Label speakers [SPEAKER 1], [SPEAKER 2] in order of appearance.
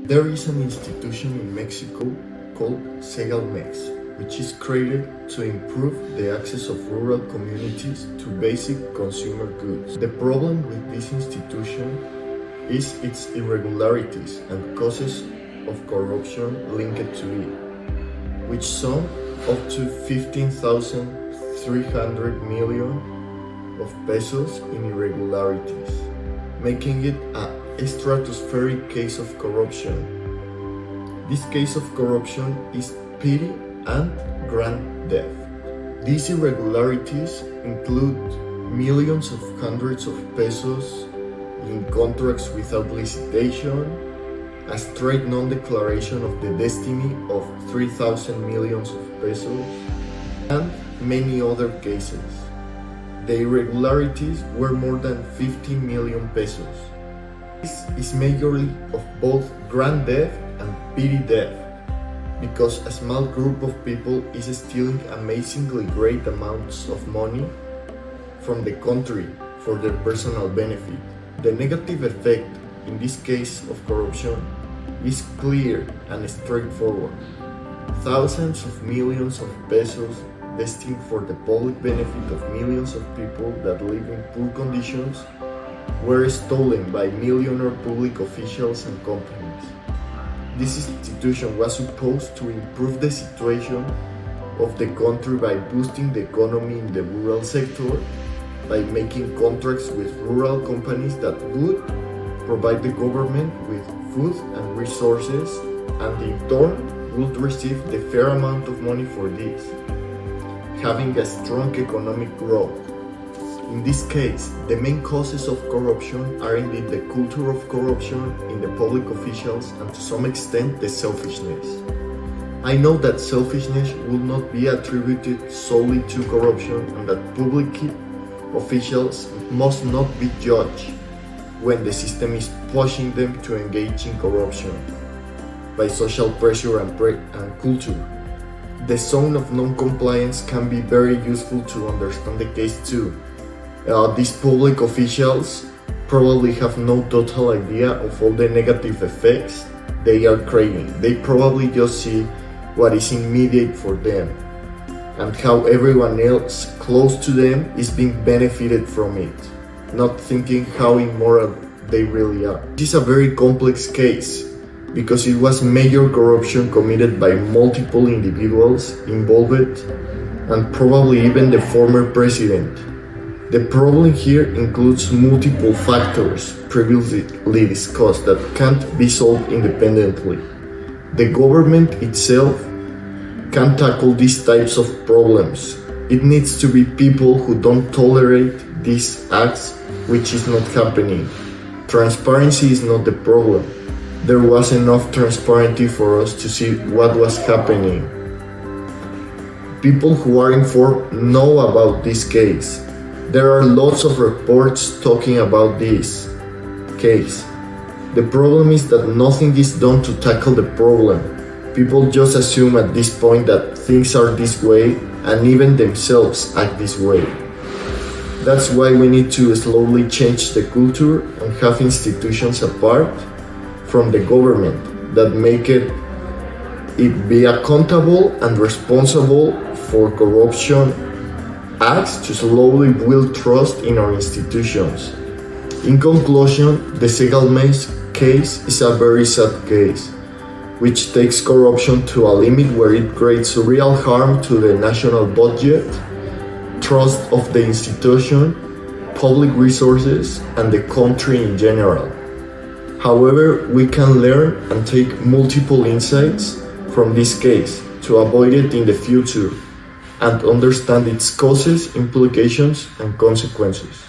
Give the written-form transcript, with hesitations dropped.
[SPEAKER 1] There is an institution in Mexico called Segalmex, which is created to improve the access of rural communities to basic consumer goods. The problem with this institution is its irregularities and causes of corruption linked to it, which sum up to 15,300 million of pesos in irregularities, making it a stratospheric case of corruption. This case of corruption is petty and grand theft. These irregularities include millions of hundreds of pesos in contracts without licitation, a straight non-declaration of the destiny of 3,000 millions of pesos, and many other cases. The irregularities were more than 50 million pesos. This is majorly of both grand theft and petty theft, because a small group of people is stealing amazingly great amounts of money from the country for their personal benefit. The negative effect in this case of corruption is clear and straightforward. Thousands of millions of pesos destined for the public benefit of millions of people that live in poor conditions were stolen by millionaire public officials and companies. This institution was supposed to improve the situation of the country by boosting the economy in the rural sector, by making contracts with rural companies that would provide the government with food and resources, and in turn would receive the fair amount of money for this, having a strong economic growth. In this case, the main causes of corruption are indeed the culture of corruption in the public officials and to some extent the selfishness. I know that selfishness will not be attributed solely to corruption and that public officials must not be judged when the system is pushing them to engage in corruption by social pressure and culture. The zone of non-compliance can be very useful to understand the case too. These public officials probably have no total idea of all the negative effects they are creating. They probably just see what is immediate for them and how everyone else close to them is being benefited from it, not thinking how immoral they really are. This is a very complex case because it was major corruption committed by multiple individuals involved and probably even the former president. The problem here includes multiple factors previously discussed that can't be solved independently. The government itself can't tackle these types of problems. It needs to be people who don't tolerate these acts, which is not happening. Transparency is not the problem. There was enough transparency for us to see what was happening. People who are informed know about this case. There are lots of reports talking about this case. The problem is that nothing is done to tackle the problem. People just assume at this point that things are this way and even themselves act this way. That's why we need to slowly change the culture and have institutions apart from the government that make it be accountable and responsible for corruption acts to slowly build trust in our institutions. In conclusion, the Segalmex case is a very sad case, which takes corruption to a limit where it creates real harm to the national budget, trust of the institution, public resources, and the country in general. However, we can learn and take multiple insights from this case to avoid it in the future and understand its causes, implications, and consequences.